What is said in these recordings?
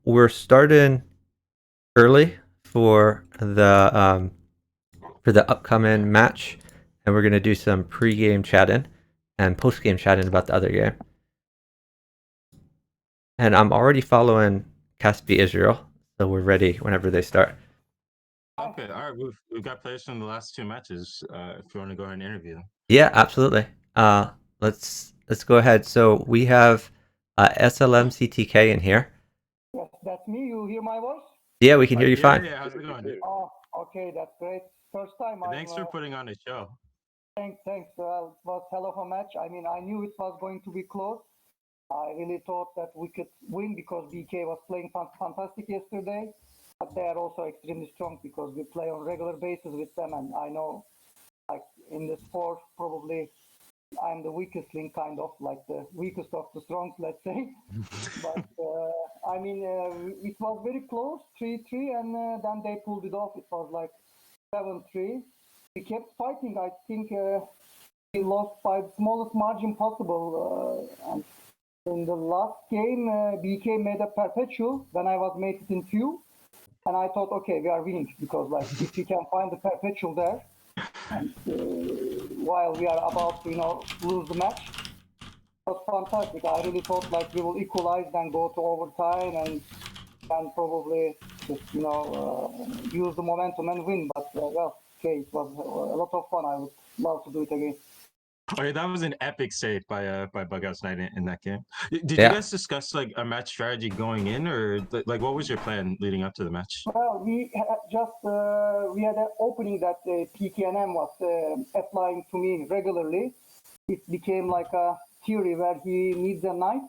we're starting early for the upcoming match, and we're gonna do some pre-game chatting and post-game chatting about the other game. And I'm already following Caspilsrael, so we're ready whenever they start. Okay, all right. We've got players from the last two matches. If you want to go ahead and interview them. Yeah, absolutely. Let's go ahead. So we have SLMCTK in here. Yes, that's me. You hear my voice? Yeah, we can hear you fine. Yeah, how's it going? Oh, okay, that's great. First time. Thanks for putting on a show. Thanks. It was hell of a match. I mean, I knew it was going to be close. I really thought that we could win because BK was playing fantastic yesterday. But they are also extremely strong because we play on regular basis with them, and I know, like in the sport, probably I'm the weakest link, kind of like the weakest of the strongs, let's say. But I mean, it was very close, 3-3, and then they pulled it off. It was like 7-3. We kept fighting. I think we lost by the smallest margin possible. And in the last game, BK made a perpetual when I was mated in few. And I thought, okay, we are winning because, like, if we can find the perpetual there, and while we are about to, lose the match, it was fantastic. I really thought like we will equalize, then go to overtime, and then probably just, use the momentum and win. But well, okay, it was a lot of fun. I would love to do it again. Okay, that was an epic save by Bughouse Knight in that game. Did Yeah. you guys discuss like a match strategy going in, or like what was your plan leading up to the match? Well, we had an opening that PKNM was applying to me regularly. It became like a theory where he needs a knight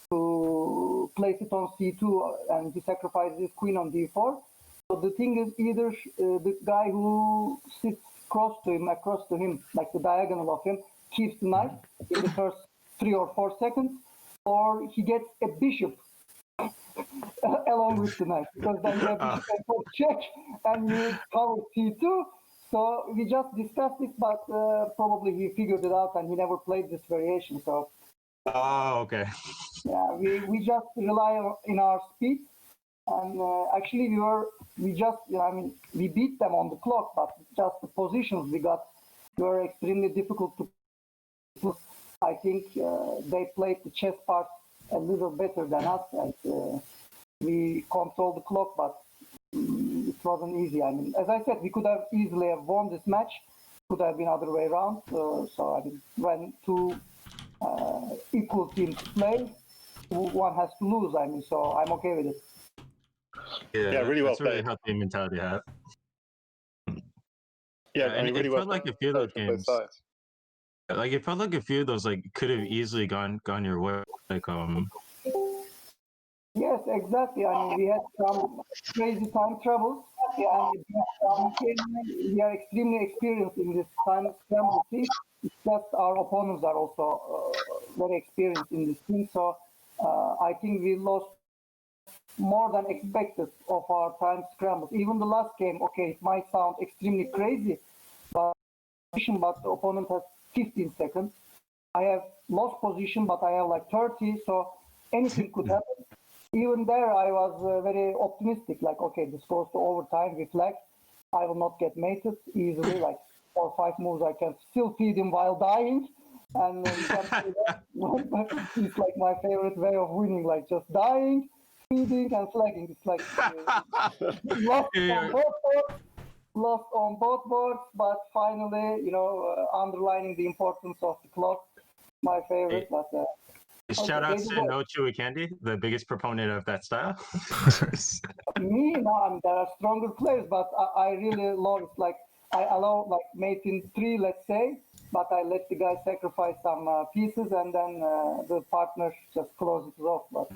to place it on c2 and he sacrifices his queen on d4. So the thing is, either the guy who sits across to him, like the diagonal of him, keeps the knight in the first 3 or 4 seconds, or he gets a bishop along with the knight, because then you have bishop check and you cover c2. So we just discussed it, but probably he figured it out and he never played this variation. So okay. Yeah, we just rely in our speed, and actually we beat them on the clock, but just the positions we got were extremely difficult to. I think they played the chess part a little better than us, and we controlled the clock, but it wasn't easy. I mean, as I said, we could have easily have won this match. Could have been other way around. So I mean, when two equal teams play, one has to lose. I mean, so I'm okay with it. Yeah, really well played. Really healthy mentality to have. Yeah, I mean, really well felt like a few of those games. Like it felt like a few of those like could have easily gone your way. Like Yes, exactly. I mean, we had some crazy time troubles, and we are extremely experienced in this time scramble thing. It's just our opponents are also very experienced in this thing. So I think we lost more than expected of our time scrambles. Even the last game, okay, it might sound extremely crazy, but the opponent has 15 seconds. I have lost position, but I have like 30, so anything could happen. Even there, I was very optimistic, like, okay, this goes to overtime, reflect. I will not get mated easily, like 4 or 5 moves, I can still feed him while dying. And it's like my favorite way of winning, like just dying, feeding, and flagging. It's like lost on both boards, but finally, underlining the importance of the clock. My favorite, but shout out to No Chewy Candy, the biggest proponent of that style. Me, no, there are stronger players, but I really love it. Like I allow like mate in 3, let's say, but I let the guy sacrifice some pieces, and then the partner just closes it off. But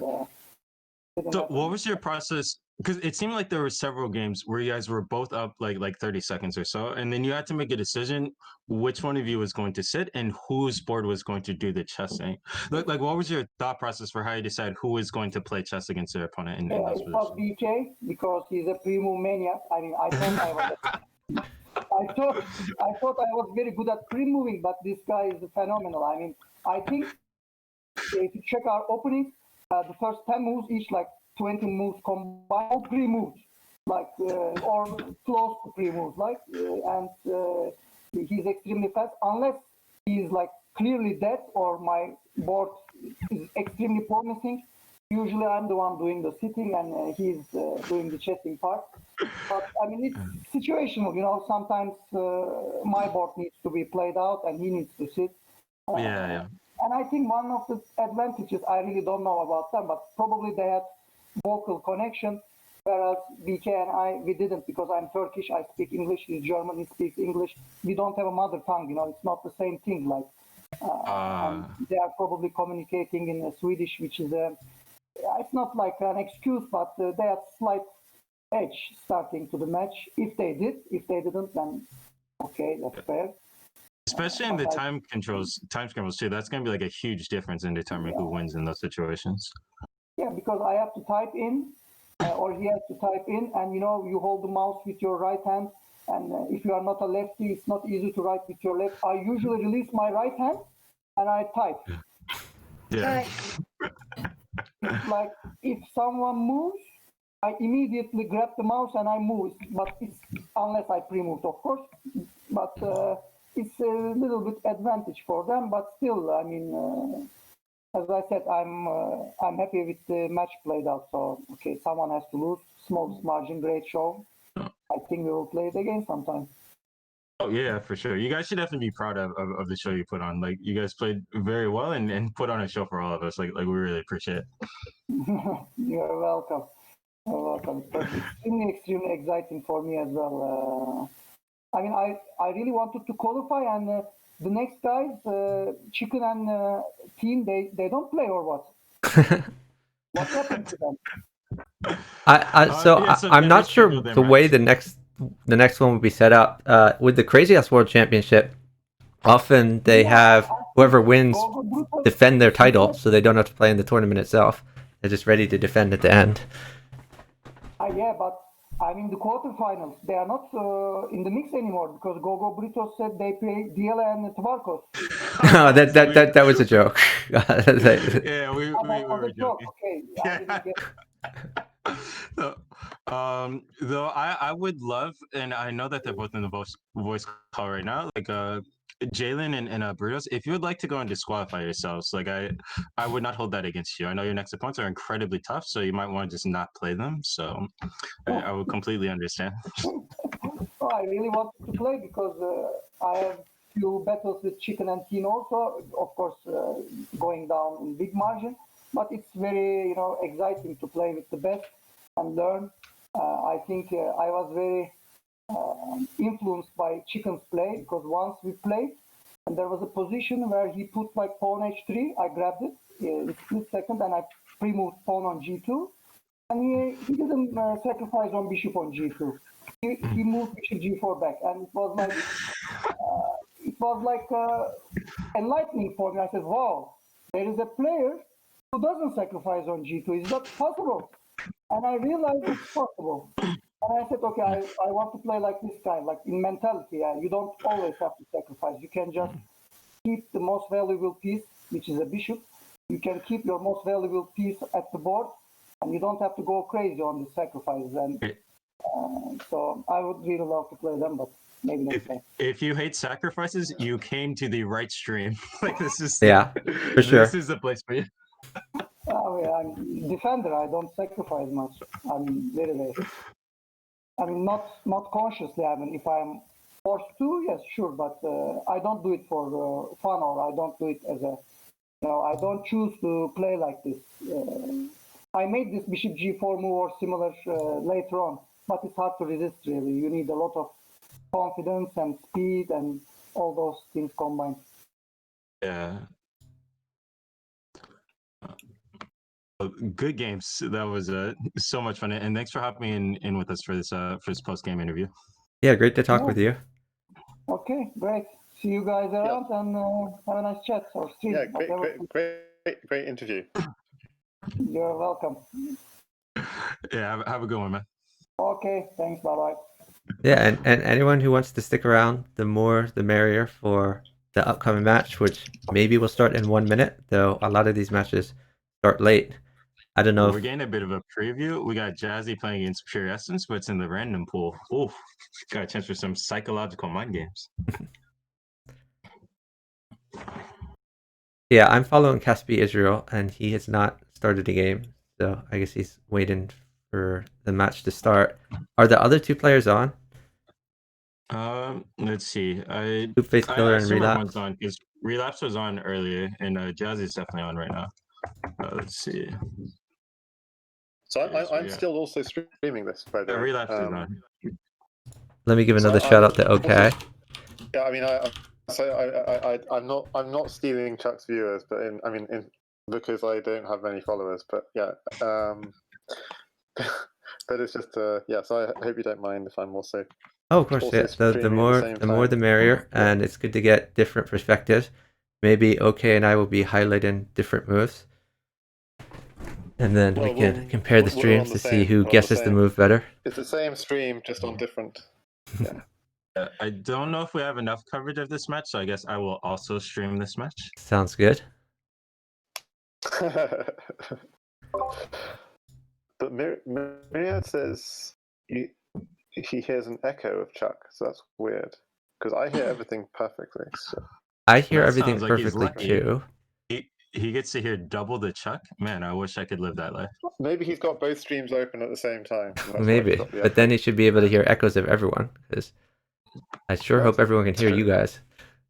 so, what was your process? Because it seemed like there were several games where you guys were both up like 30 seconds or so, and then you had to make a decision which one of you was going to sit and whose board was going to do the chessing. Like, what was your thought process for how you decide who was going to play chess against their opponent in those positions? It was BK because he's a pre-move maniac. I mean, I thought I was. I thought I was very good at pre-moving, but this guy is phenomenal. I mean, I think if you check our openings, the first 10 moves, each like 20 moves combined, all pre-moves, like or close to pre-moves, like and he's extremely fast. Unless he's like clearly dead or my board is extremely promising, usually I'm the one doing the sitting and he's doing the chessing part. But I mean, it's situational, you know. Sometimes my board needs to be played out and he needs to sit. Yeah. And I think one of the advantages, I really don't know about them, but probably they had vocal connection, whereas BK and we didn't, because I'm Turkish, I speak English, he's German, he speaks English. We don't have a mother tongue, you know, it's not the same thing. Like, and they are probably communicating in Swedish, which is it's not like an excuse, but they have slight edge starting to the match. If they did, if they didn't, then okay, that's fair. Especially in the time scrambles too. That's going to be like a huge difference in determining who wins in those situations. Yeah, because I have to type in, or he has to type in, and you know, you hold the mouse with your right hand, and if you are not a lefty, it's not easy to write with your left. I usually release my right hand, and I type. Yeah. It's like if someone moves, I immediately grab the mouse and I move. But it's unless I pre-moved, of course. But it's a little bit advantage for them. But still, I mean, as I said, I'm happy with the match played out. So okay, someone has to lose. Smallest margin, great show. I think we will play it again sometime. Oh yeah, for sure. You guys should definitely be proud of the show you put on. Like, you guys played very well and put on a show for all of us. Like we really appreciate it. You're welcome. You're welcome. It's extremely exciting for me as well. I mean, I really wanted to qualify, and the next guys, Chicken and Team, they don't play or what? What happened to them? I'm not sure the way the next one would be set up. With the Crazy Ass World Championship, often they have whoever wins defend their title, so they don't have to play in the tournament itself. They're just ready to defend at the end. Yeah, but I mean, the quarterfinals, they are not in the mix anymore, because Gogo Britos said they play Diela and Tvarkos. That was a joke. Yeah, we were joking. Okay, I didn't get though I would love, and I know that they're both in the voice call right now, like Jalen and Brutos, if you would like to go and disqualify yourselves, like I would not hold that against you. I know your next opponents are incredibly tough, so you might want to just not play them. So I would completely understand. I really wanted to play because I have few battles with Chicken and Teen also, of course, going down in big margin, but it's very, you know, exciting to play with the best and learn. I think I was very influenced by Chicken's play, because once we played and there was a position where he put like pawn h3, I grabbed it in split second and I pre-moved pawn on g2, and he didn't sacrifice on bishop on g2. He moved bishop g4 back, and it was like enlightening for me. I said, wow, there is a player who doesn't sacrifice on g2. Is that possible? And I realized it's possible. And I said, okay, I want to play like this guy, like in mentality. You don't always have to sacrifice. You can just keep the most valuable piece, which is a bishop. You can keep your most valuable piece at the board, and you don't have to go crazy on the sacrifices. And so I would really love to play them, but maybe next time. If you hate sacrifices, you came to the right stream. Like, this is for sure. This is the place for you. I'm defender. I don't sacrifice much. I mean, very rare. I mean, not consciously. I mean, if I'm forced to, yes, sure, but I don't do it for fun, or I don't do it as a, you know, I don't choose to play like this. I made this bishop g4 move or similar later on, but it's hard to resist, really. You need a lot of confidence and speed and all those things combined. Yeah. Good games. That was so much fun, and thanks for hopping in with us for this post-game interview. Yeah, great to talk with you. Okay, great. See you guys around, and have a nice chat or stream. Yeah, great interview. You're welcome. Yeah, have a good one, man. Okay, thanks. Bye-bye. Yeah, and anyone who wants to stick around, the more the merrier for the upcoming match, which maybe will start in 1 minute, though a lot of these matches start late. I don't know. We're getting a bit of a preview. We got Jazzy playing against puressence, but it's in the random pool. Ooh, got a chance for some psychological mind games. Yeah, I'm following Caspilsrael, and he has not started a game, so I guess he's waiting for the match to start. Are the other two players on? Let's see. I pfacek1ll3r and assume everyone's ReIapse. on because ReIapse was on earlier, and Jazzy's definitely on right now. Let's see. So Yes, I'm yeah. still also streaming this, by the way. ReIapse is on. Let me give So another shout out to OK. Yeah, I mean, I'm not stealing Chuck's viewers, but because I don't have many followers. But yeah, but it's just yeah. So I hope you don't mind if I'm also. Oh, of course, Also yeah. The streaming at more the same the more time. the merrier, Yeah. and it's good to get different perspectives. Maybe OK and I will be highlighting different moves, and then we Well, can compare the we're on streams the to see same- who we're on the guesses the same- move better. It's the same stream, just on different. Yeah. I don't know if we have enough coverage of this match, so I guess I will also stream this match. Sounds good. But Myriad says he hears an echo of Chuck, so that's weird. Because I hear everything perfectly. So. I hear That everything sounds like he's perfectly lucky. too. He gets to hear double the Chuck. Man, I wish I could live that life. Maybe he's got both streams open at the same time. and that's why Maybe, he's got the but then echo. he should be able to hear echoes of everyone. Because I sure hope everyone can hear you guys.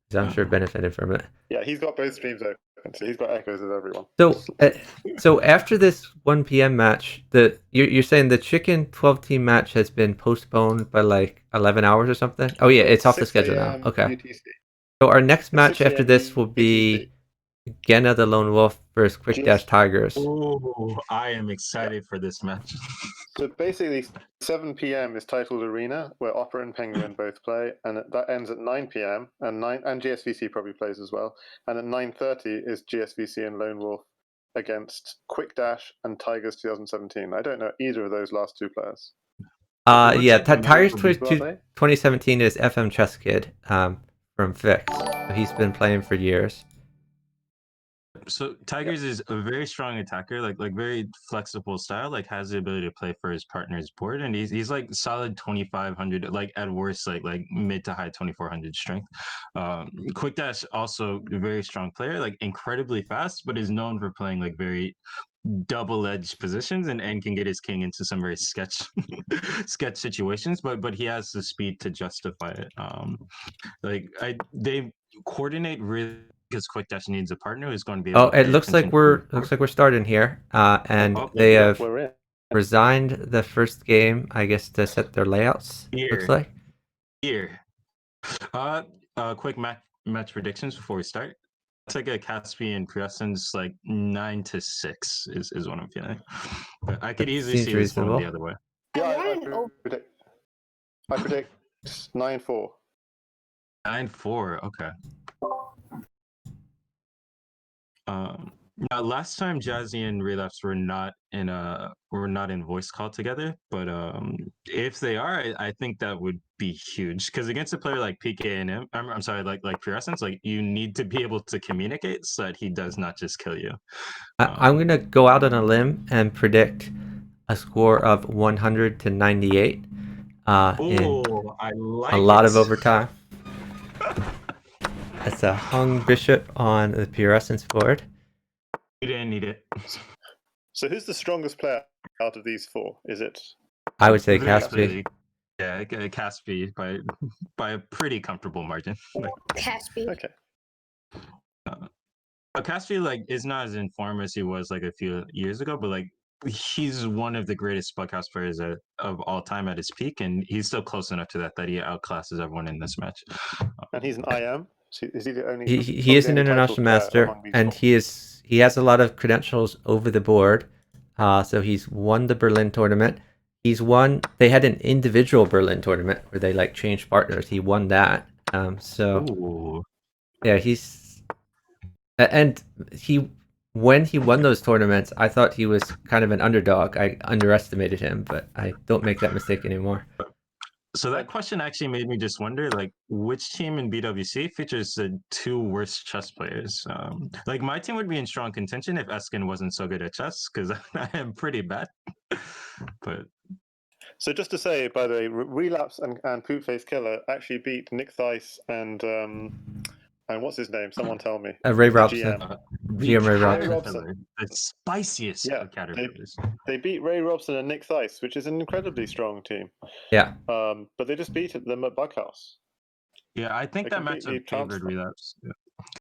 Because I'm sure benefited from it. Yeah, he's got both streams open, so he's got echoes of everyone. So after this 1 p.m. match, you're saying the chicken 12-team match has been postponed by like 11 hours or something? Oh yeah, it's off the 6 schedule now. a.m. Okay. UTC. So our next match 6 after a.m. this will be Genna the Lone Wolf versus Quick Dash Tigers. Oh, I am excited for this match. So basically, 7 p.m. is titled Arena, where Opera and Penguin both play, and that ends at 9 p.m. and GSVC probably plays as well. And at 9:30 is GSVC and Lone Wolf against Quick Dash and Tigers 2017. I don't know either of those last two players. Yeah, like Tigers Who are they? 2017 is FM Chess Kid from Fix. So he's been playing for years. So Tigers is a very strong attacker, like very flexible style, like has the ability to play for his partner's board, and he's like solid 2500, like at worst like mid to high 2400 strength. Quick Dash also a very strong player, like incredibly fast, but is known for playing like very double-edged positions and can get his king into some very sketch situations, but he has the speed to justify it. They coordinate really because Quick Dash needs a partner who's going to be able Oh, to it looks like we're starting here, and Oh, they yeah, have We're in. resigned the first game, I guess, to set their layouts. Here. Looks like. here. Quick match predictions before we start. It's like a Caspian puressence like 9-6 is what I'm feeling. But I could That easily seems see this one reasonable. the other way. Yeah, I predict 9-4. 9-4. Okay. Now, last time Jazzy and ReIapse were not in voice call together, but if they are, I think that would be huge because against a player like PKM, I'm sorry, like puressence, like you need to be able to communicate so that he does not just kill you. I'm gonna go out on a limb and predict a score of 100 to 98 in I like a lot it. of overtime. That's a hung bishop on the puressence board. You didn't need it. So who's the strongest player out of these four? Is it? I would say Very Caspi. clearly. Yeah, Caspi by a pretty comfortable margin. Caspi. Okay. Caspi like is not as informed as he was like a few years ago, but like he's one of the greatest Spudcast players of all time at his peak, and he's still close enough to that he outclasses everyone in this match. And he's an IM. So is he the only? He is an international master, and he has a lot of credentials over the board. So he's won the Berlin tournament. They had an individual Berlin tournament where they like changed partners. He won that. Ooh. Yeah, when he won those tournaments, I thought he was kind of an underdog. I underestimated him, but I don't make that mistake anymore. So that question actually made me just wonder, like, which team in BWC features the 2 worst chess players? Like, my team would be in strong contention if Eskin wasn't so good at chess, because I am pretty bad. But So just to say, by the way, Relapse and puressence1ll3r actually beat Nick Thice and what's his name? Someone tell me. Ray The Robson. GM. GM Ray Robson. Caterpillar, the spiciest Yeah, of caterpillars. They beat Ray Robson and Nick Thice, which is an incredibly strong team. Yeah. But they just beat them at Bughouse. Yeah, I think They that completely matchup favored Relapse. Yeah.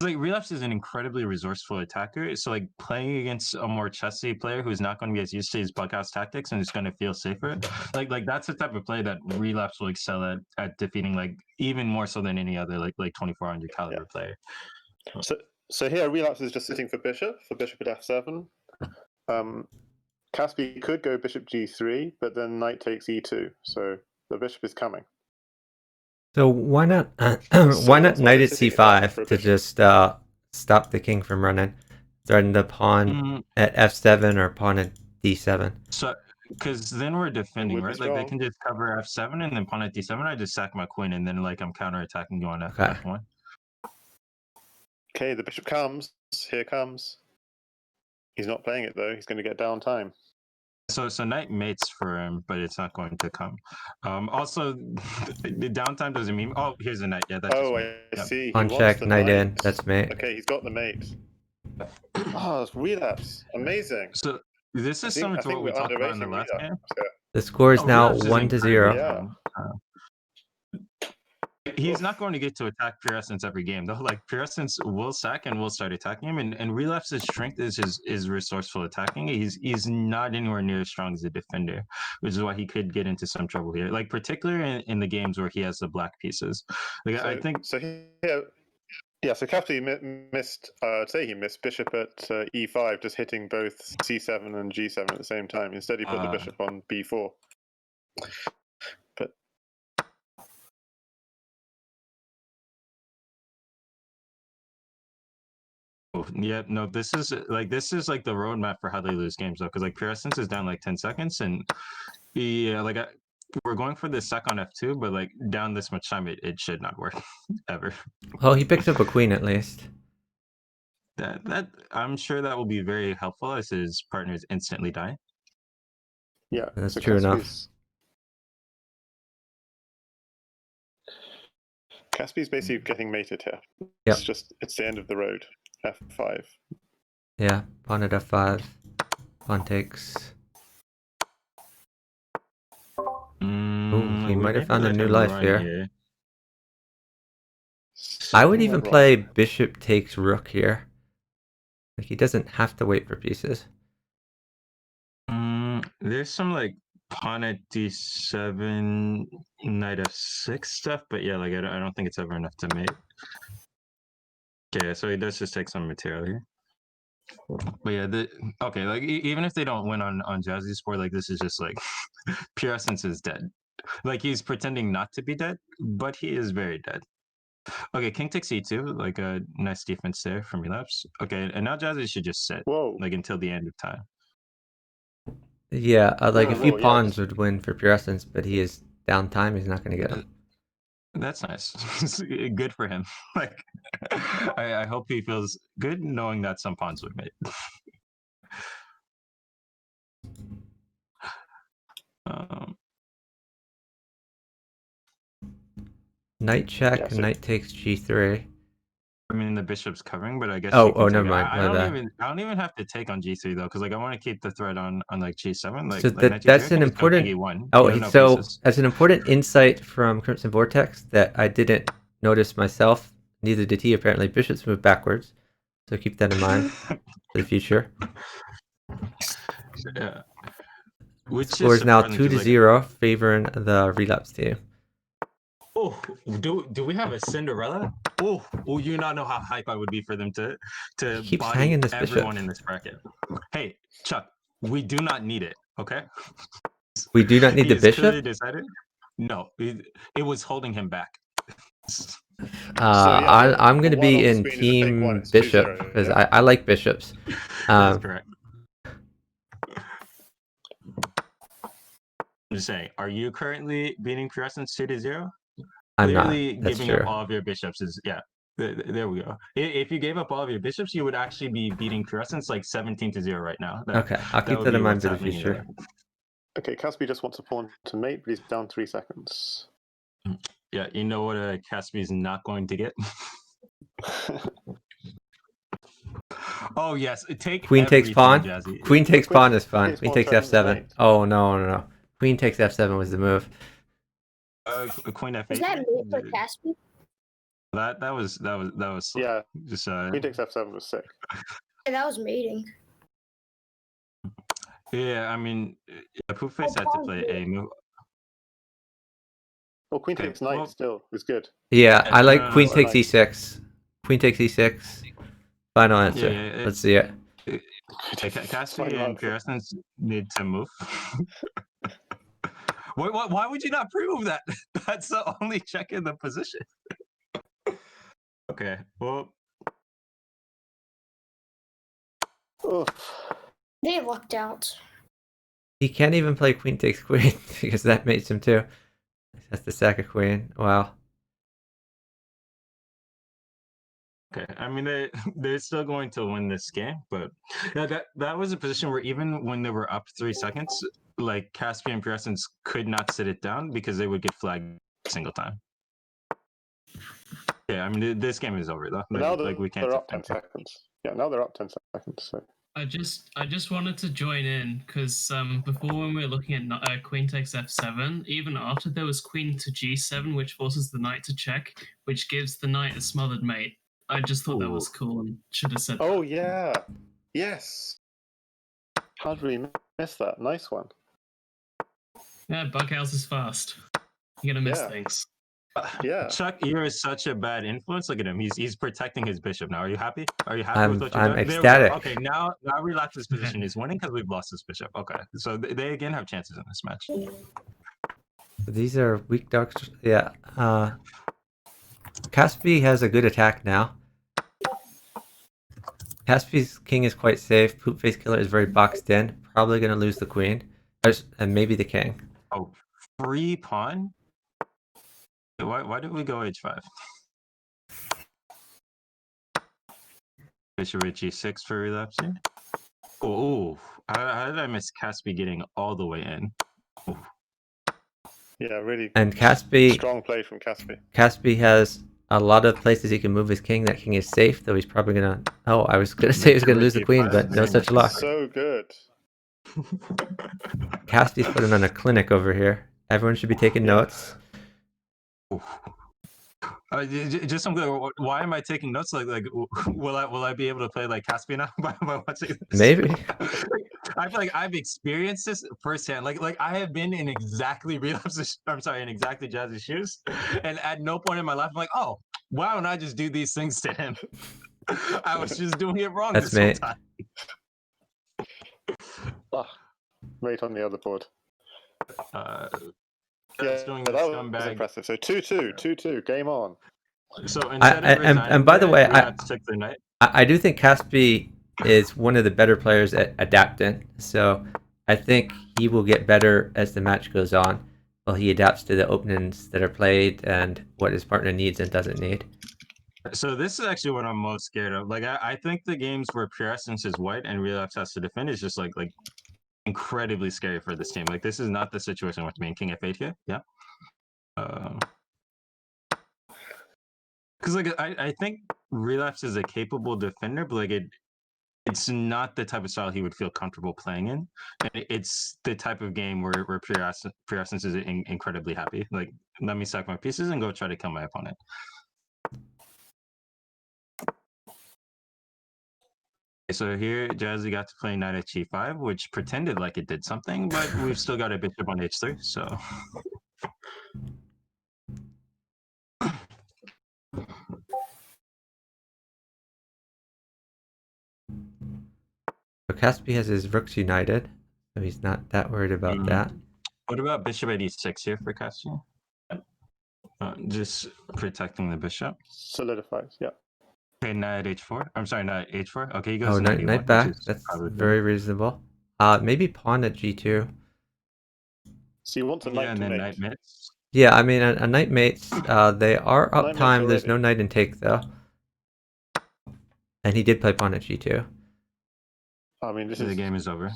Like Relapse is an incredibly resourceful attacker, so like playing against a more chessy player who's not going to be as used to his Bughouse tactics and is going to feel safer, like that's the type of play that Relapse will excel at defeating, like even more so than any other like 2400 caliber player. So here Relapse is just sitting for bishop at f7. Caspi could go bishop g3, but then knight takes e2, so the bishop is coming. So why not So knight that's why at they're sitting c5 for a to bishop. just stop the king from running, threaten the pawn at f7 or pawn at d7. So because then we're defending, would be right? Like they strong. can just cover f7 and then pawn at d7. I just sack my queen and then like I'm counterattacking you on f1. Okay, the bishop comes. Here comes. He's not playing it though. He's going to get down time. So knight mates for him, but it's not going to come. Also, the downtime doesn't mean. Oh, here's a knight. Yeah, that's just I Yep. see. Pawn He check, wants the knight in. That's mate. Okay, he's got the mate. Oh, it's Relapse. Amazing. So this is similar to what we talked about in the last game. The score is now Relapse is 1-0. incredibly Yeah. strong. He's not going to get to attack puressence every game though. Like puressence will sack and will start attacking him, and Relapse's strength is his resourceful attacking. He's not anywhere near as strong as a defender, which is why he could get into some trouble here. Like particularly in the games where he has the black pieces. Like I think so. Yeah, so Caspi missed. Say he missed bishop at e5, just hitting both c7 and g7 at the same time. Instead, he put the bishop on b4. But yeah, no, this is like the roadmap for how they lose games though, because like puressence is down like 10 seconds, and yeah, like we're going for the sack on f2, but like down this much time, it should not work ever. Well, he picked up a queen at least. That I'm sure that will be very helpful as his partners instantly die. yeah, That's so true enough. Caspi's basically getting mated here. Yep. It's the end of the road. f5. Yeah, pawn at f5. Pawn takes. Ooh, he might have found a new life here. I would even play bishop takes rook here. Like he doesn't have to wait for pieces. There's some like pawn at d7, knight f6 stuff, but yeah, like I don't think it's ever enough to mate. Okay, so he does just take some material here. But yeah, okay, like even if they don't win on Jazzy's board, like this is just like puressence is dead. Like he's pretending not to be dead, but he is very dead. Okay, king takes e2, like a nice defense there from Relapse. Okay, and now Jazzy should just sit, like until the end of time. Yeah, like a few pawns would win for puressence, but he is down time. He's not going to get them. That's nice. Good for him. Like, I hope he feels good knowing that some pawns would mate. Knight check, knight takes g3. I mean, the bishop's covering, but I guess. Oh, never mind. I don't even have to take on g3 though, because like I want to keep the threat on like g7. Like, so like that's an important. As an important insight from Crimson Vortex that I didn't notice myself. Neither did he apparently. Bishops move backwards, so keep that in mind for the future. Yeah. Which score is now 2-0, favoring the Relapse team. Oh, do we have a Cinderella? Oh, you not know how hype I would be for them to keeps body hanging this everyone bishop in this bracket. Hey, Chuck, we do not need it. Okay. We do not need the bishop. Decided? No, it was holding him back. I'm going to be in team bishop because I like bishops. That's correct. I'm just saying, are you currently beating puressence 2-0? I'm not. Clearly That's giving true. up all of your bishops is there we go. If you gave up all of your bishops, you would actually be beating puressence like 17-0 right now. Okay, I'll keep would that be in mind what's for the happening future. there. Okay, Caspi just wants a pawn to mate, but he's down 3 seconds. Yeah, you know what Caspi is not going to get. Oh yes, take Queen takes everything, pawn. Jazzy. Queen takes Queen pawn is fun. takes Queen pawn, takes threatens f7. mate. Oh no. Queen takes f7 was the move. Queen f8. Is that mate for Caspi? That was slick. Yeah, Just Queen takes f7 was sick. Yeah, that was mating. yeah, I mean, pfacek had to play a move. Well, Queen Okay, takes knight well- still is good. Yeah, I like no, queen no, takes no. e6. Queen takes e6. Final answer. yeah, Let's see it. Caspi Final and answer. puressence need to move. Why would you not pre-move that? That's the only check in the position. Okay, well, Oof. They lucked out. He can't even play queen takes queen because that mates him too. That's the sack of queen. Wow. okay. I mean, they're still going to win this game, but that was a position where even when they were up 3 seconds, like Caspi and puressence could not sit it down because they would get flagged every single time. Yeah, I mean, this game is over though. But now Like we can't. they're up defend 10 it. seconds. Yeah, now they're up 10 seconds. So. I just wanted to join in because before when we were looking at queen takes f7, even after there was queen to g7, which forces the knight to check, which gives the knight a smothered mate. I just thought that was Ooh. cool and should have said Oh, that. yeah. Yes. Can't really miss that. Nice one. Yeah, Bughouse is fast. You're gonna miss Yeah. things. Yeah. Chuck, you're such a bad influence. Look at him. He's protecting his bishop now. Are you happy? Are you happy with what you're I'm doing? ecstatic. Okay, now Relapse's position is winning because we've lost his bishop. Okay, so they again have chances in this match. These are weak dogs. Yeah. Caspi has a good attack now. Caspi's king is quite safe. Poopface Killer is very boxed in. Probably going to lose the queen. And maybe the king. Oh, free pawn? Why did we go h5? Bishop h6 for relapsing? Oh, how did I miss Caspi getting all the way in? Ooh. Yeah, really And Caspi strong play from Caspi. Caspi has a lot of places he can move his king. That king is safe, though he's probably going to... Oh, I was going to say he was going to lose the queen, but no such luck. So good. Caspi's putting on a clinic over here. Everyone should be taking notes. Just some good. Why am I taking notes? Like, will I be able to play like Caspi now by watching this? Maybe. I feel like I've experienced this firsthand. Like I have been in exactly in exactly Jazzy's shoes, and at no point in my life I'm like, oh, why don't I just do these things to him? I was just doing it wrong That's this whole me. time. Mate on the other board. That's Yeah, doing that the was scumbag. impressive. So 2-2, game on. So instead of and by the way, took the knight. I do think Caspi is one of the better players at adapting. So I think he will get better as the match goes on. While he adapts to the openings that are played and what his partner needs and doesn't need. So this is actually what I'm most scared of. Like I think the games where puressence is white and relapse has to defend is just like incredibly scary for this team. Like this is not the situation with me and King F8 here. Yeah. Because like I think relapse is a capable defender, but like it's not the type of style he would feel comfortable playing in. And it's the type of game where puressence is incredibly happy. Like let me stack my pieces and go try to kill my opponent. So here, Jazzy got to play knight at g5, which pretended like it did something, but we've still got a bishop on h3, so... So Caspi has his rooks united, so he's not that worried about that. What about bishop at e6 here for Caspi? Just protecting the bishop. Solidifies, yeah. Okay, knight h4. I'm sorry, knight h4. Okay, he goes Oh, to knight back. That's very reasonable. Maybe pawn at g2. So you want a knight Yeah, and to then mate. knight mates. Yeah, I mean, a knight mates, they are Knight mates uptime. There's no already. knight in take, though. And he did play pawn at g2. I mean, this The is game is over.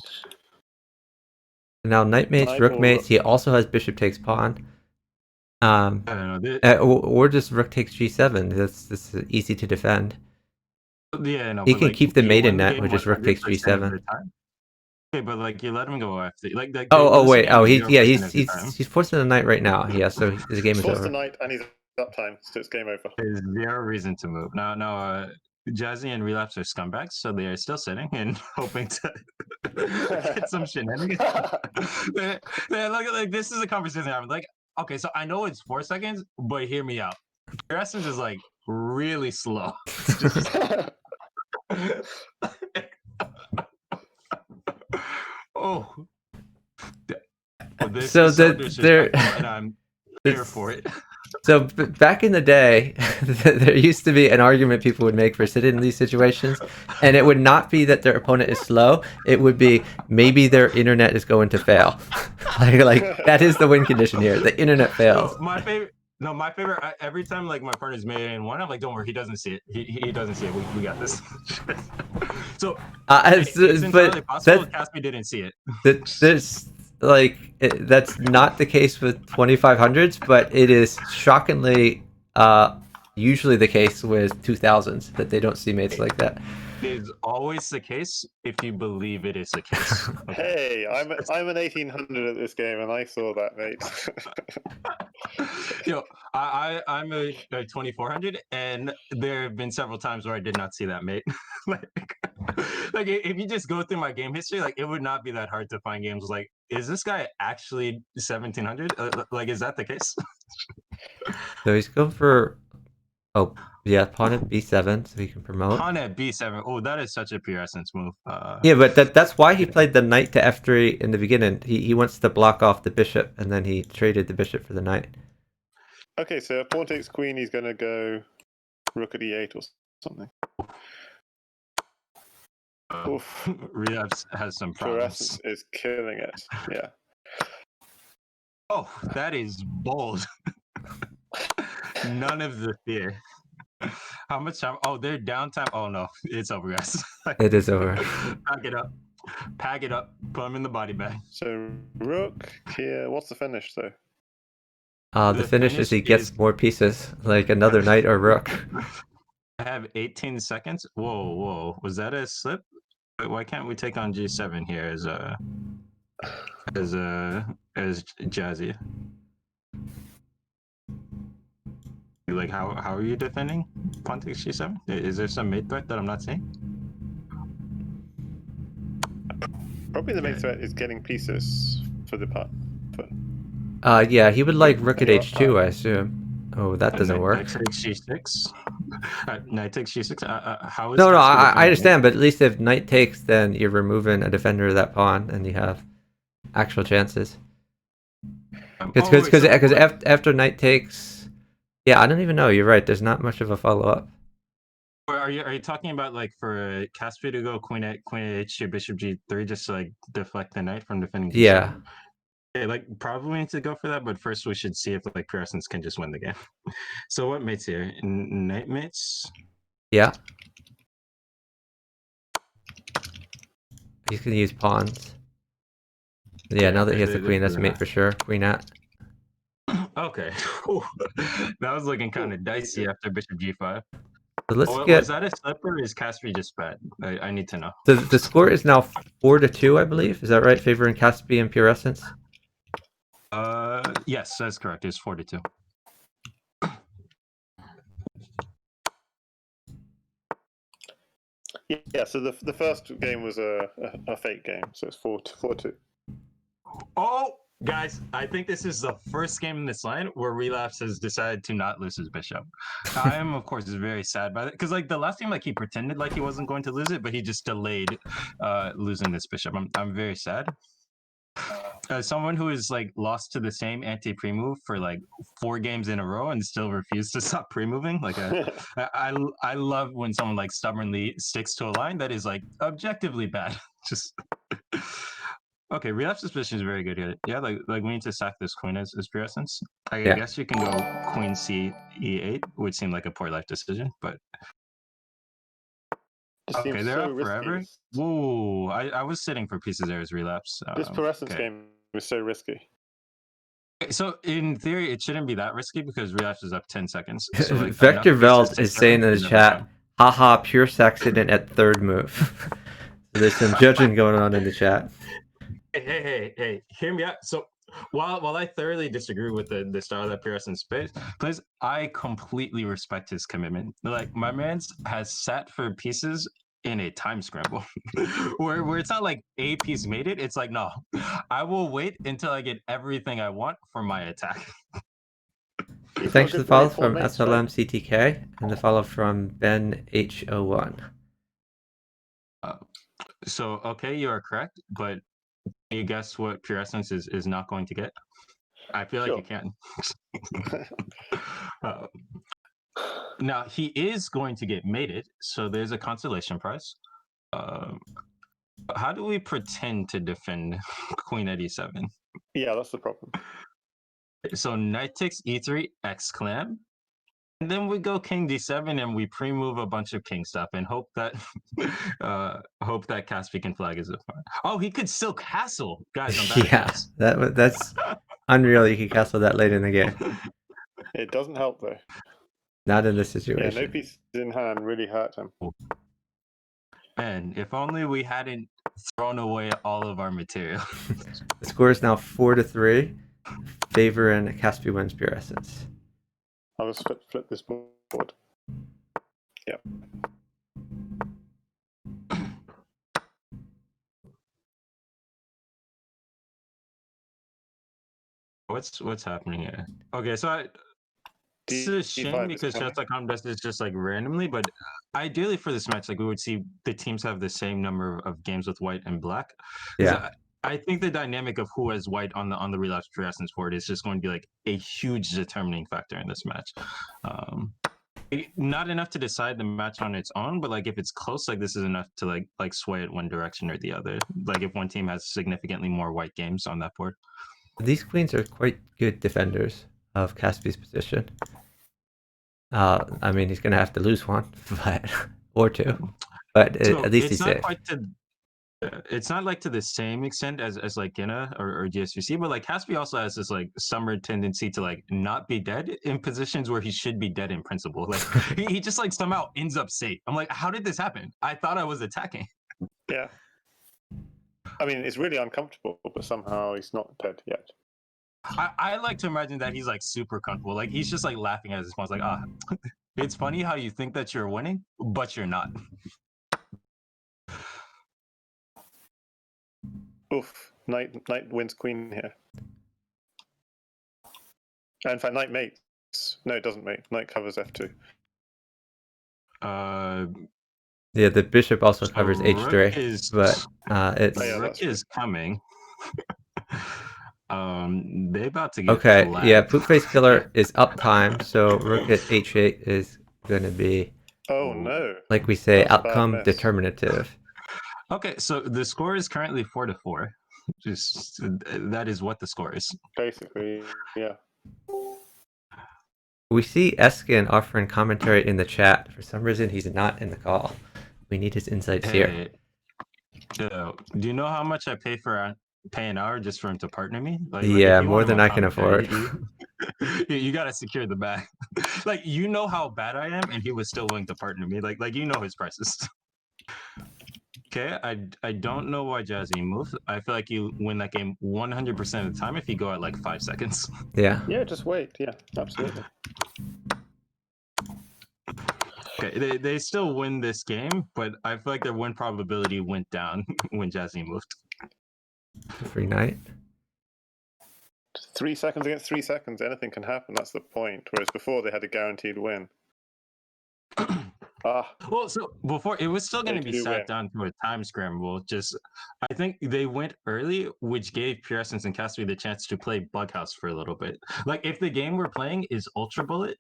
Now, knight mates, Knight rook or mates, rook. he also has bishop takes pawn. I don't know. Or just rook takes g7. That's easy to defend. Yeah, no. He but, can like, keep the you mate won in the net, game which is rook 100% takes of g7. the time. Okay, but like you let him go after. Like they Oh, lose the wait. game Oh, 0% of the time. he's forcing the knight right now. Yeah, so the game he's is forced a over. knight and he's uptime, so it's game over. There's zero reason to move. Now, Jazzy and Relapse are scumbags, so they are still sitting and hoping to get some shenanigans. They're like, this is a conversation I'm like, okay, so I know it's 4 seconds, but hear me out. Puressence is like really slow. It's just oh. This So is so there- disrespectful, and I'm here for it. So back in the day, there used to be an argument people would make for sitting in these situations, and it would not be that their opponent is slow. It would be maybe their internet is going to fail. like that is the win condition here. The internet fails. My favorite. No, my favorite. Every time like my partner's made it in one, I'm like, don't worry, he doesn't see it. He doesn't see it. We got this. So it's entirely possible Caspi didn't see it. There's that's not the case with 2500s, but it is shockingly usually the case with 2000s that they don't see mates like that. It is always the case if you believe it is the case. Okay. Hey, I'm an 1800 at this game, and I saw that, mate. Yo, I'm a 2400, and there have been several times where I did not see that mate. like if you just go through my game history, like it would not be that hard to find games like, is this guy actually 1700? Like, is that the case? So he's going for, oh yeah, pawn at b7 so he can promote. Pawn at b7. Oh, that is such a pure essence move. Yeah, but that's why he played the knight to f3 in the beginning. He wants to block off the bishop, and then he traded the bishop for the knight. Okay, so if pawn takes queen, he's going to go rook at e8 or something. ReIapse has some problems. Puressence is killing it. Yeah. Oh, that is bold. None of the fear. How much time? Oh, they're downtime. Oh no, it's over, guys. It is over. Pack it up. Pack it up. Put them in the body bag. So rook here. What's the finish though? The finish is he gets more pieces, like another knight or rook. I have 18 seconds. Whoa. Was that a slip? Why can't we take on G7 here as Jazzy? Like how are you defending pawn takes G7? Is there some mate threat that I'm not seeing? Probably the main threat is getting pieces for the part. Yeah, he would like rook at h2, I assume. Oh, that doesn't work. Knight takes G6. Knight takes G6. How is No, Caspi I defending understand, but at least if knight takes, then you're removing a defender of that pawn, and you have actual chances. Because after knight takes, yeah, I don't even know. You're right. There's not much of a follow up. Are you talking about like for Caspi to go queen at h2, bishop g3, just to like deflect the knight from defending G7? Yeah. Yeah, like probably need to go for that, but first we should see if like puressence can just win the game. So what mates here? Knight mates? Yeah. He's gonna use pawns. Yeah, now that he has the queen, that's a mate for sure. Queen at. Okay. That was looking kind of dicey after bishop g5. So let's Was that a slip or is Caspi just bad? I need to know. The score is now 4-2, I believe. Is that right? Favoring Caspi and Puressence? Yes, that's correct. It's 4-2. Yeah, so the first game was a fake game, so it's 4-2. Oh, guys, I think this is the first game in this line where Relapse has decided to not lose his bishop. I am, of course, very sad by that because, like, the last game, like, he pretended like he wasn't going to lose it, but he just delayed losing this bishop. I'm very sad. As someone who has like lost to the same anti-pre move for like 4 games in a row and still refused to stop pre-moving, like I love when someone like stubbornly sticks to a line that is like objectively bad. Just Okay, ReIapse's position is very good here. Yeah, like we need to sack this queen as puressence. I Yeah. guess you can go queen c e8, which seemed like a poor life decision, but It okay, seems they're so up risky. forever. Whoa, I was sitting for pieces there as ReIapse. This puressence okay. game is so risky. So in theory, it shouldn't be that risky because ReIapse is up 10 seconds. So like Vector enough pieces Veld to is settle saying in the is never chat, come. haha, pure accident at third move. So there's some judging going on in the chat. Hey, hear me out. So while I thoroughly disagree with the style that puressence plays, I completely respect his commitment. Like my man's has sat for pieces in a time scramble where it's not like a piece made it. It's like, no, I will wait until I get everything I want for my attack. He's got a Thanks for the good follow four from mates, SLM right? CTK and the follow from Ben H01. So okay, you are correct, but can you guess what puressence is not going to get? I feel like Sure. you can. Now he is going to get mated, so there's a consolation prize. How do we pretend to defend Queen at e7? Yeah, that's the problem. So knight takes e3, x clam, and then we go king d7 and we pre-move a bunch of king stuff and hope that Caspian flag is a fire. Oh, he could still castle, guys. I'm bad Yeah, at chess. that's unreal. You could castle that late in the game. It doesn't help though. Not in this Yeah, situation. no pieces in hand really hurt him. And if only we hadn't thrown away all of our material. The score is now 4-3, favor and Caspi wins puressence. I'll just flip this board. Yeah. What's happening here? Okay, so this is a shame D5 is because coming. chess.com does this just like randomly, but ideally for this match, like we would see the teams have the same number of games with white and black. 'Cause Yeah. I think the dynamic of who has white on the relapse puressence board is just going to be like a huge determining factor in this match. Not enough to decide the match on its own, but like if it's close, like this is enough to like sway it one direction or the other. Like if one team has significantly more white games on that board. These queens are quite good defenders of Caspi's position. I mean, he's going to have to lose one, but or two, but So at least it's he's not safe. quite to it's not like to the same extent as like Gina or GSVC, but like Caspi also has this like summer tendency to like not be dead in positions where he should be dead in principle. Like he just like somehow ends up safe. I'm like, how did this happen? I thought I was attacking. Yeah. I mean, it's really uncomfortable, but somehow he's not dead yet. I like to imagine that he's like super comfortable. Like he's just like laughing at his response, like, it's funny how you think that you're winning, but you're not. Oof. Knight wins queen here. In fact, knight mates. No, it doesn't mate. Knight covers f2. Yeah, the bishop also So covers rook h3, is, but it's Oh, yeah, rook that's is coming. They about to get okay. flat. Yeah, Poopface Killer is up time, so rook at h8 is going to be, Oh no. like we say, That's a bad outcome mess. determinative. Okay, so the score is currently 4-4. Just that is what the score is. Basically, yeah. We see Eskin offering commentary in the chat. For some reason, he's not in the call. We need his insights here. Hey, do you know how much I pay an hour just for him to partner me? Like Yeah, if you more want him than on I can commentary, afford. you got to secure the bag. Like you know how bad I am, and he was still willing to partner me. Like you know his prices. Okay, I don't know why Jazzy moved. I feel like you win that game 100% of the time if you go at like 5 seconds. Yeah. Yeah, just wait. Yeah, absolutely. Okay, they still win this game, but I feel like their win probability went down when Jazzy moved. Free knight. 3 seconds against 3 seconds, anything can happen. That's the point. Whereas before they had a guaranteed win. Well, so before it was still going to They be do sat win. down to a time scramble. Just I think they went early, which gave puressence and Caspi the chance to play Bughouse for a little bit. Like if the game we're playing is Ultra Bullet,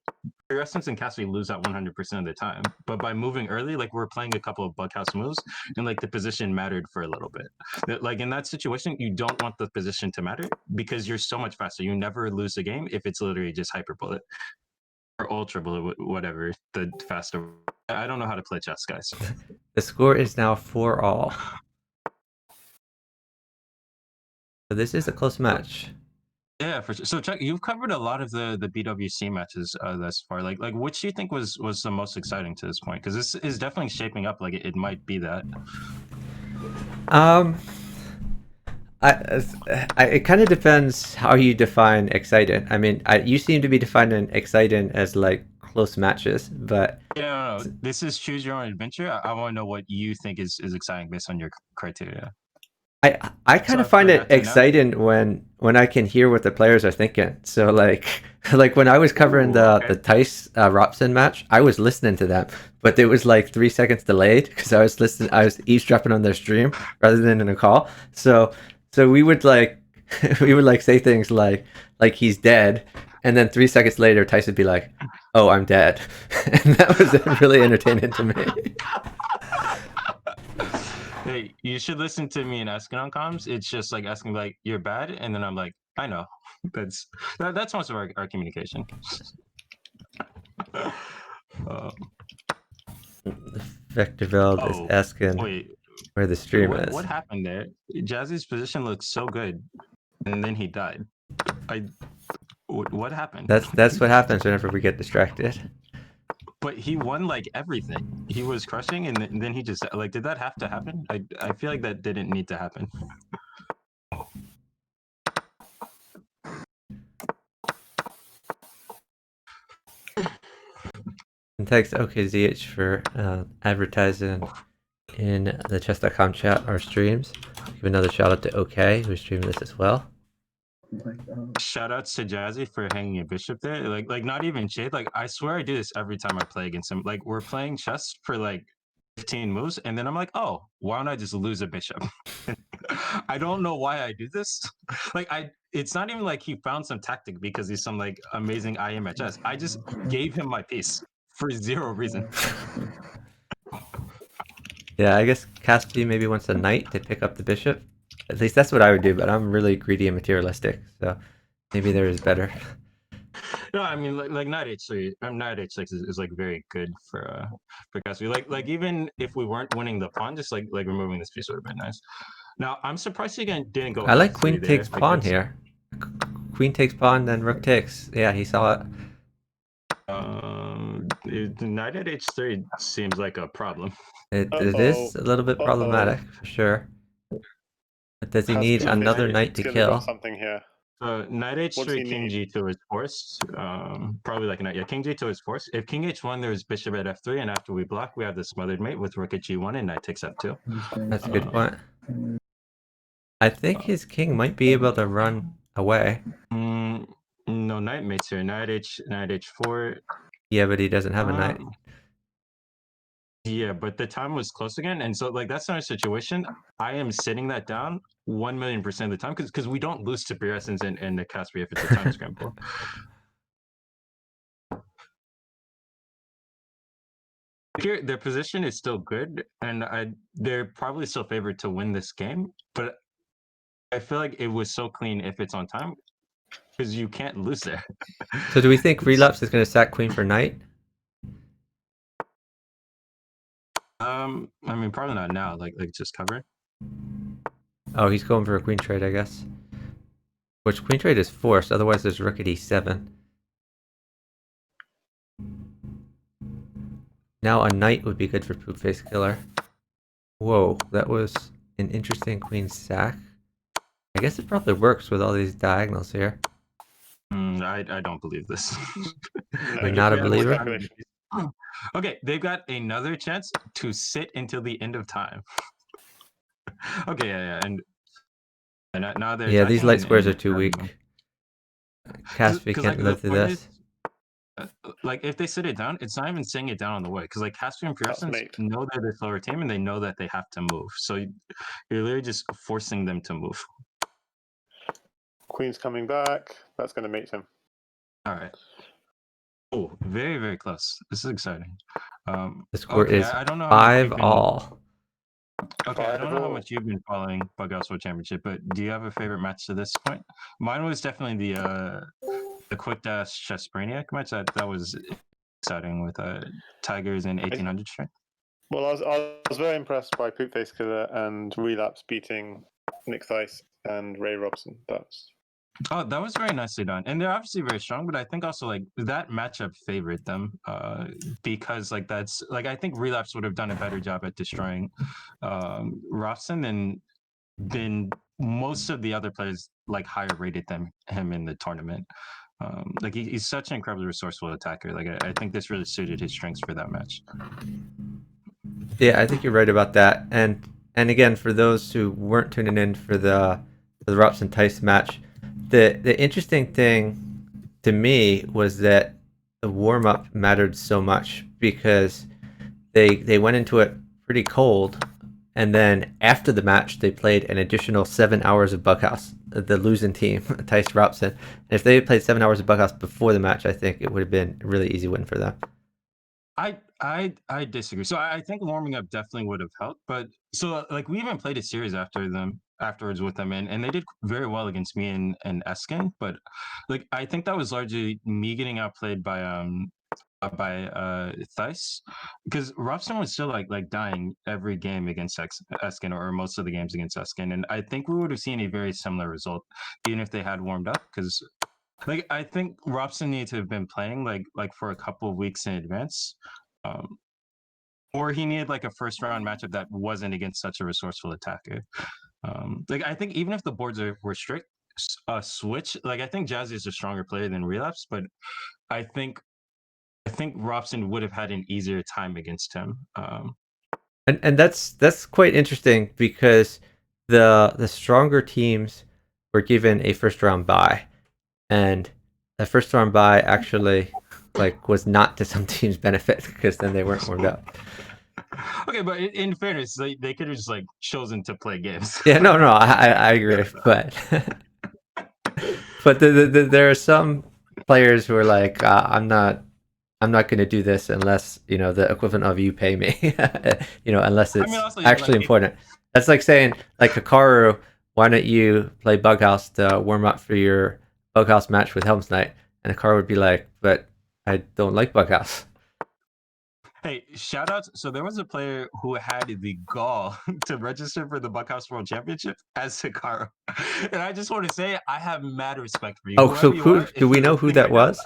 puressence and Caspy lose that 100% of the time. But by moving early, like we're playing a couple of bughouse moves, and like the position mattered for a little bit. Like in that situation, you don't want the position to matter because you're so much faster. You never lose the game if it's literally just hyper bullet or ultra bullet, whatever. The faster. I don't know how to play chess, guys. The score is now 4-all. So this is a close match. Yeah, for sure. So Chuck, you've covered a lot of the BWC matches thus far. Like which do you think was the most exciting to this point? Because this is definitely shaping up like it might be that. It kind of depends how you define exciting. I mean, you seem to be defining exciting as like close matches, but Yeah, no. This is choose your own adventure. I want to know what you think is exciting based on your criteria. I kind of find it exciting when I can hear what the players are thinking. So like when I was covering the Tice Robson match, I was listening to them, but it was like 3 seconds delayed because I was eavesdropping on their stream rather than in a call. So we would like say things like he's dead, and then 3 seconds later Tice would be like, "Oh, I'm dead," and that was really entertaining to me. Hey, you should listen to me in Escalon comms. It's just like asking like you're bad, and then I'm like, I know. That's most of our communication. Vectorveld is asking where the stream is. What happened there? Jazzy's position looks so good, and then he died. What happened? That's what happens whenever we get distracted. But he won like everything. He was crushing, and then he just like, did that have to happen? I feel like that didn't need to happen. And thanks OKZH for advertising in the chess.com chat our streams. Give another shout out to OK who's streaming this as well. Shout outs to Jazzy for hanging a bishop there. Like not even shade. Like I swear I do this every time I play against him. Like we're playing chess for like 15 moves, and then I'm like, oh, why don't I just lose a bishop? I don't know why I do this. Like it's not even like he found some tactic because he's some like amazing IM at chess. I just gave him my piece for zero reason. Yeah, I guess Caspi maybe wants a knight to pick up the bishop. At least that's what I would do, but I'm really greedy and materialistic, so maybe there is better. No, I mean like knight h3. Knight h6 is like very good for Caspi. Like even if we weren't winning the pawn, just like removing this piece would have been nice. Now I'm surprised he didn't go. I like queen takes pawn here. Queen takes pawn, then rook takes. Yeah, he saw it. Knight at h3 seems like a problem. It is a little bit problematic for sure. But does he need another knight to kill? Something here. Knight h3, king g2 is forced. Probably like a knight. Yeah, king g2 is forced. If king h1, there's bishop at f3, and after we block, we have the smothered mate with rook at g1 and knight takes f2. That's a good point. I think his king might be able to run away. No, knight mates here. Knight h4. Yeah, but he doesn't have a knight. Yeah, but the time was close again, and so like that's not a situation. I am sitting that down 1,000,000% of the time because we don't lose to puressence and the Caspy if it's a time scramble. Here, their position is still good, and they're probably still favored to win this game. But I feel like it was so clean if it's on time because you can't lose there. So do we think ReIapse is going to sack queen for knight? I mean, probably not now. Like just cover. Oh, he's going for a queen trade, I guess. Which queen trade is forced. Otherwise, there's rook at e7. Now a knight would be good for pfacek1ll3r. Whoa, that was an interesting queen sack. I guess it probably works with all these diagonals here. I don't believe this. You're not a believer? Okay, they've got another chance to sit until the end of time. Okay, yeah, and now they're. Yeah, these light squares are too weak. Caspy can't live through this. Like if they sit it down, it's not even sitting it down on the way because like Caspy and puressence know they're the slower team and they know that they have to move. So you're literally just forcing them to move. Queen's coming back. That's going to mate him. All right. Oh, very, very close. This is exciting. The score okay, is I don't know how much you've been, 5-all. okay, I don't know how 5-all. much you've been following Bughouse World Championship, but do you have a favorite match to this point? Mine was definitely the quick dash chess brainiac match. That was exciting with Tigers and 1800 strength. Well, I was very impressed by puressence1ll3r and ReIapse beating Nick Thice and Ray Robson. Oh, that was very nicely done, and they're obviously very strong. But I think also like that matchup favored them because like that's like I think ReIapse would have done a better job at destroying Robson than most of the other players like higher rated him in the tournament. Like he's such an incredibly resourceful attacker. Like I think this really suited his strengths for that match. Yeah, I think you're right about that. And again, for those who weren't tuning in for the Robson Tice match, the interesting thing to me was that the warm up mattered so much because they went into it pretty cold, and then after the match they played an additional 7 hours of Bughouse. The losing team, Tice Robson. And if they had played 7 hours of Bughouse before the match, I think it would have been a really easy win for them. I disagree. So I think warming up definitely would have helped, but so like we even played a series afterwards with them, and they did very well against me and Eskin. But like I think that was largely me getting outplayed by Thice, because Robson was still like dying every game against Eskin, or most of the games against Eskin, and I think we would have seen a very similar result even if they had warmed up, because like I think Robson needed to have been playing like for a couple of weeks in advance, or he needed like a first round matchup that wasn't against such a resourceful attacker. Like I think even if the boards were strict, switch, like I think Jazzy is a stronger player than ReIapse, but I think Robson would have had an easier time against him. And that's quite interesting because the stronger teams were given a first round bye, and the first round bye actually like was not to some teams' benefit because then they weren't warmed up. Okay, but in fairness, they could have just like chosen to play games. Yeah, no, I agree, but there are some players who are like, I'm not going to do this unless the equivalent of you pay me, unless it's also, yeah, actually like, important. That's like saying, like, Hikaru, why don't you play Bughouse to warm up for your Bughouse match with Helm's Knight? And Hikaru would be like, but I don't like Bughouse. Hey, shout outs. So there was a player who had the gall to register for the Bughouse World Championship as Hikaru. And I just want to say, I have mad respect for you. Oh, so who do we know who that was?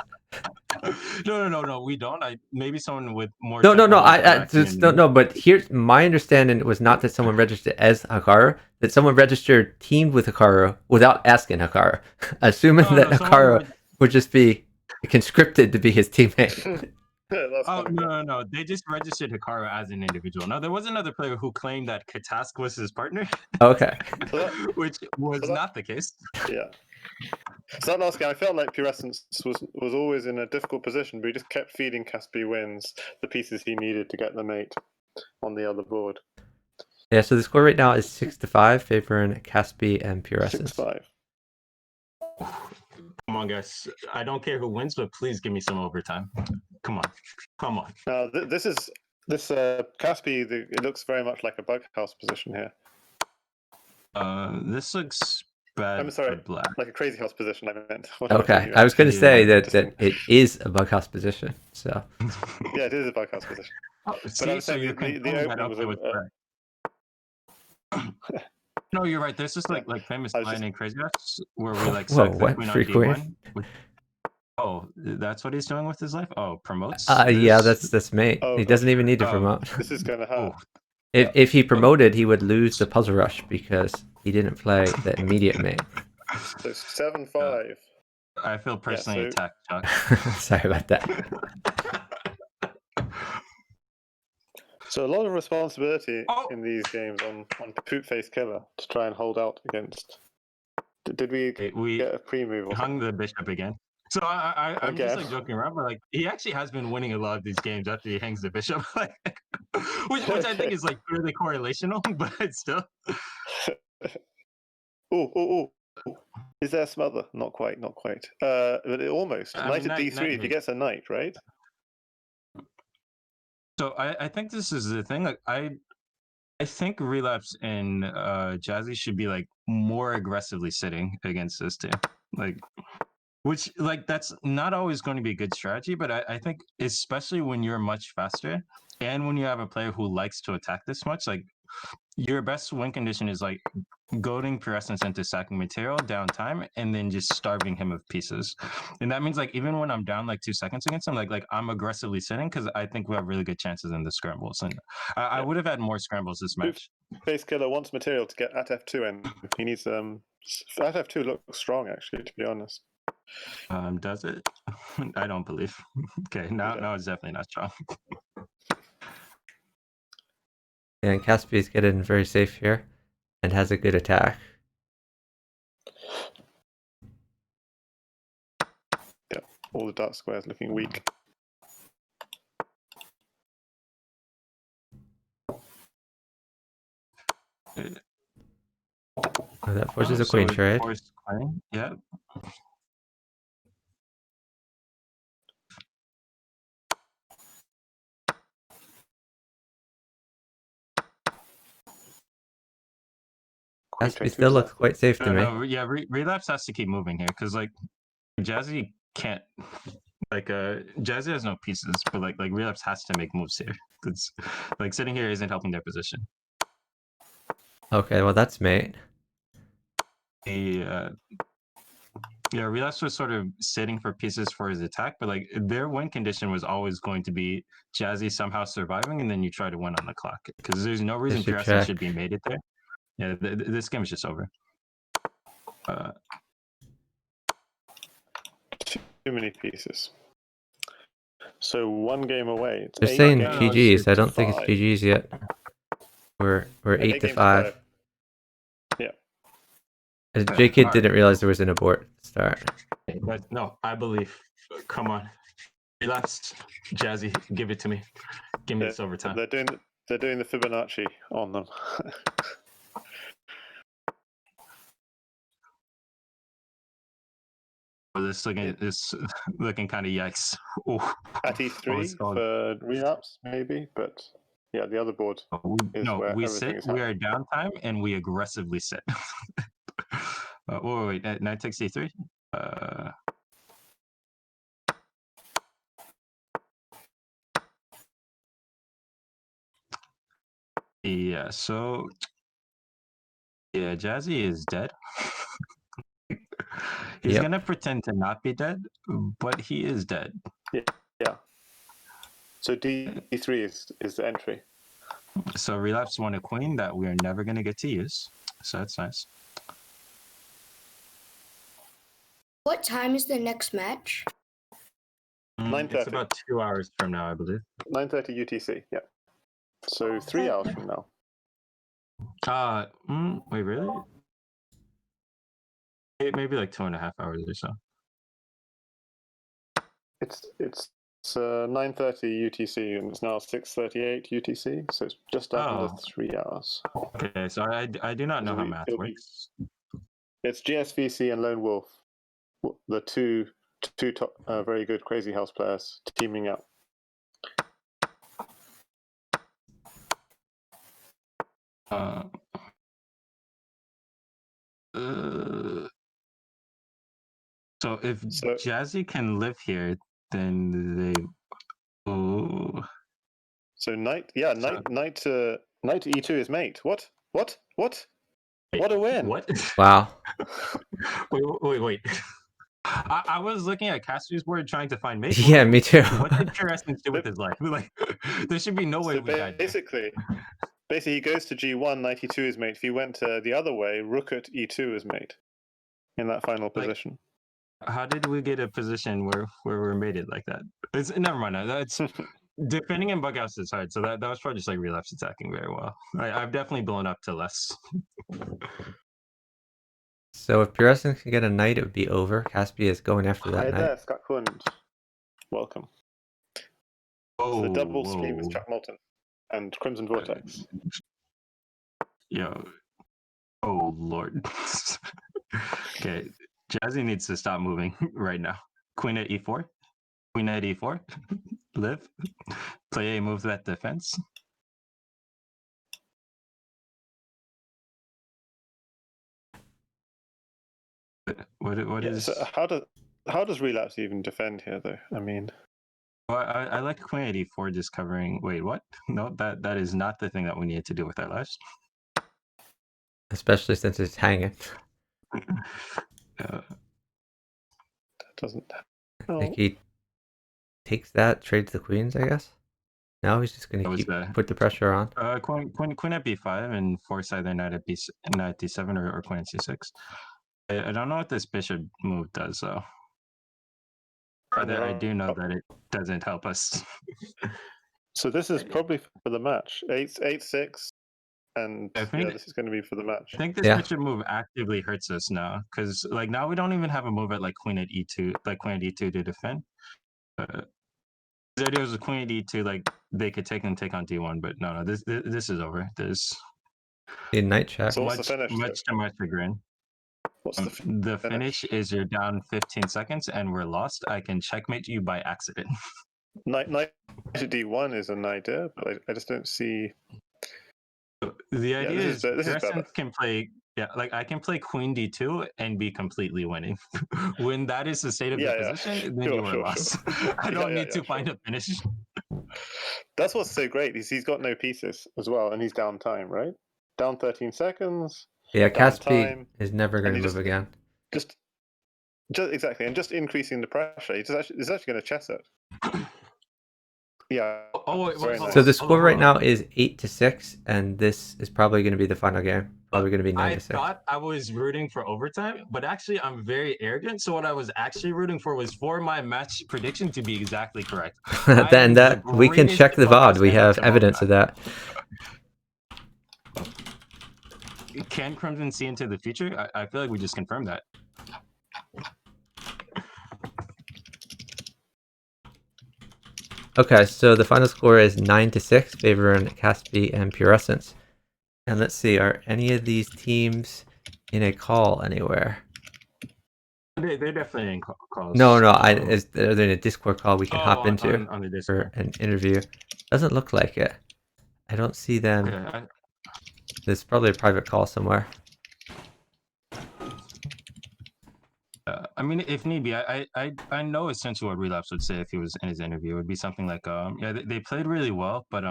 No, we don't. Maybe someone with more. No. No. But here's my understanding: was not that someone registered as Hikaru, that someone registered teamed with Hikaru without asking Hikaru, assuming that Hikaru would just be conscripted to be his teammate. No. They just registered Hikaru as an individual. No, there was another player who claimed that Katask was his partner. Okay. Which was not the case. Yeah. So that last game, I felt like puressence was always in a difficult position, but he just kept feeding Caspi wins the pieces he needed to get the mate on the other board. Yeah, so the score right now is 6-5, favoring Caspi and puressence. 6-5. Come on, guys. I don't care who wins, but please give me some overtime. Come on. Now this Caspi. It looks very much like a Bughouse position here. This looks bad. I'm sorry, black. like a crazy house position. I meant. Okay, I was going to say that it is a Bughouse position. So yeah, it is a Bughouse position. Oh, but I was saying the opening was No, you're right. There's just like famous line in Crazy House where we like what free queen? Oh, that's what he's doing with his life. Oh, promotes. Yeah, that's mate. He doesn't even need to promote. This is going to hurt. If he promoted, he would lose the puzzle rush because he didn't play the immediate mate. So 7-5. I feel personally attacked, Chuck. Sorry about that. So a lot of responsibility in these games on puressence1ll3r to try and hold out against. Did we get a pre-move? Hung the bishop again. So I'm just like joking around, but like he actually has been winning a lot of these games after he hangs the bishop, which I think is like purely correlational, but still. Oh! Is there a smother? Not quite, not quite. But almost. I Knight mean, at knight- d3 knight if he mate. gets a knight, right? So I think this is the thing. Like I think Relapse and Jazzy should be like more aggressively sitting against this team. Like which like that's not always going to be a good strategy, but I think especially when you're much faster and when you have a player who likes to attack this much, like your best win condition is like goading puressence into sacking material downtime and then just starving him of pieces. And that means like even when I'm down like 2 seconds against him, like I'm aggressively sitting because I think we have really good chances in the scrambles. And I would have had more scrambles this match. Base killer wants material to get at f2 and he needs at f2 looks strong actually, to be honest. Does it? I don't believe. Okay, now it's definitely not strong. And Caspy's getting very safe here and has a good attack. Yeah, all the dark squares looking weak. Oh, that forces a queen So trade. forced queen, yeah. Caspy still looks quite safe to me. No, yeah, Relapse has to keep moving here because like Jazzy can't like Jazzy has no pieces, but like Relapse has to make moves here. It's like sitting here isn't helping their position. Okay, well that's mate. Yeah, Relapse was sort of sitting for pieces for his attack, but like their win condition was always going to be Jazzy somehow surviving, and then you try to win on the clock because there's no reason Bishop Puressence check. should be mated there. Yeah, this game is just over. Too many pieces. So 1 game away. It's They're 8 saying games GG's. to I don't think it's 5. GG's yet. We're 8 to games 5. Yeah. JK Alright. didn't realize there was an abort at the start. But no, I believe. Come on, Relapse, Jazzy, give it to me. Give me this overtime. They're doing the Fibonacci on them. This looking kind of yikes. Ooh. At e3 for ReIapse, maybe, but yeah, the other board is where we everything sit, is we are happening. downtime, and we aggressively sit. Wait, knight takes c3. Yeah, so yeah, Jazzy is dead. He's gonna pretend to not be dead, but he is dead. Yeah. So d3 is the entry. So Relapse won a queen that we are never gonna get to use. So that's nice. What time is the next match? 9:30. It's about 2 hours from now, I believe. 9:30 UTC. Yeah. So 3 hours from now. Wait, really? Maybe like 2.5 hours or so. It's 9:30 UTC and it's now 6:38 UTC, so it's just under 3 hours. Okay, so I do not know how math works. It's GSVC and Lone Wolf, the two top very good Crazy House players teaming up. So if Jazzy can live here, then they. Oh. So knight to e2 is mate. What? What a win! What? Wow. Wait. I was looking at Caspil's board trying to find mate. Yeah, me too. What did Puressence do with his life? Like, there should be no way we died. Basically, he goes to g1, knight e2 is mate. If he went the other way, rook at e2 is mate in that final position. How did we get a position where we're mated like that? Never mind. That's defending in bug house is hard. So that was probably just like Relapse attacking very well. I've definitely blown up to less. So if Puressence can get a knight, it would be over. Caspy is going after that Hi knight. there, Skakhund. Welcome. Oh, the double stream with Chuck Moulton and Crimson Vortex. Yo. Oh, Lord. Okay, Jazzy needs to stop moving right now. Queen at e4. Queen at e4. Live. Play a move that defense. What Yeah, is? so how does relapse even defend here though? I mean, Well, I like Queen at e4 just covering. Wait, what? No, that is not the thing that we need to do with our lives. Especially since it's hanging. Uh, that doesn't. I Oh, think he takes that, trades the queens, I guess. Now he's just going That to was keep put the pressure on. Queen at b5 and force either knight at d7 or queen at c6. I don't know what this bishop move does though. But I do know that it doesn't help us. so this is probably for the match. 8-6, and I think- yeah, this is going to be for the match. I think this Yeah. bishop move actively hurts us now because like now we don't even have a move at like queen at e2, like queen at e2 to defend. The idea was with queen at e2, like they could take on d1, but no, this is over. There's The knight check. So what's the finish? much to my chagrin. What's the The finish is you're down 15 seconds and we're lost. I can checkmate you by accident. knight to d1 is an idea, but I just don't see. The idea this is is better. Puressence can play, yeah, like I can play queen d2 and be completely winning. When that is the state of the position, then you are lost. I don't need to find a finish. That's what's so great. He's got no pieces as well, and he's down time, right? Down 13 seconds. Yeah, down Caspi time, is never going to and move he again. Just exactly, and just increasing the pressure. He's actually going to chess it. Yeah. Oh, wait, very hold nice. So on. the score right Hold on. now is 8-6, and this is probably going to be the final game. Probably going to be 9-6. I thought I was rooting for overtime, but actually I'm very arrogant. So what I was actually rooting for was for my match prediction to be exactly correct. Then that we can check the VOD. We have evidence of that. Can Crimson see into the future? I feel like we just confirmed that. Okay, so the final score is 9-6, favoring Caspi and Puressence. And let's see, are any of these teams in a call anywhere? They're definitely in calls. No, are they in a Discord call we can hop into on the for Discord. an interview? Doesn't look like it. I don't see them. Okay, There's probably a private call somewhere. I mean, if need be, I know essentially what Relapse would say if he was in his interview. It would be something like, yeah, they played really well, but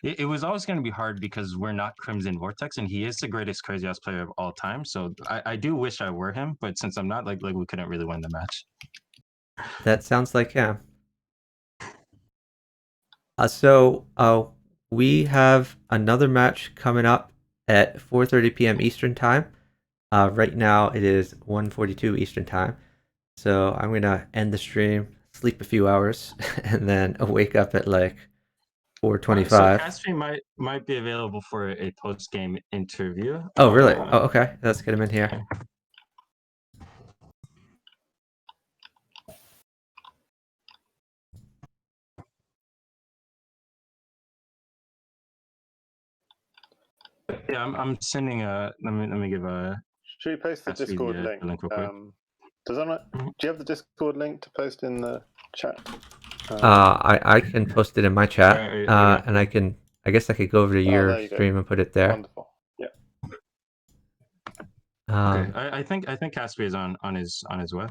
it was always going to be hard because we're not Crimson Vortex, and he is the greatest Crazy House player of all time. So I do wish I were him, but since I'm not, like we couldn't really win the match. That sounds like him. So we have another match coming up at 4:30 p.m. Eastern time. Right now it is 1:42 Eastern time. So I'm gonna end the stream, sleep a few hours, and then wake up at like 4:25. So Caspi might be available for a post game interview. Oh really? Oh okay. Let's get him in here. Yeah, I'm sending a. Let me give a. Should we post the Caspi Discord the link? link real quick. Do you have the Discord link to post in the chat? I can post it in my chat, Right. and I guess I could go over to your there you go. stream and put it there. Wonderful. Yeah. Okay. I think Caspi is on his way.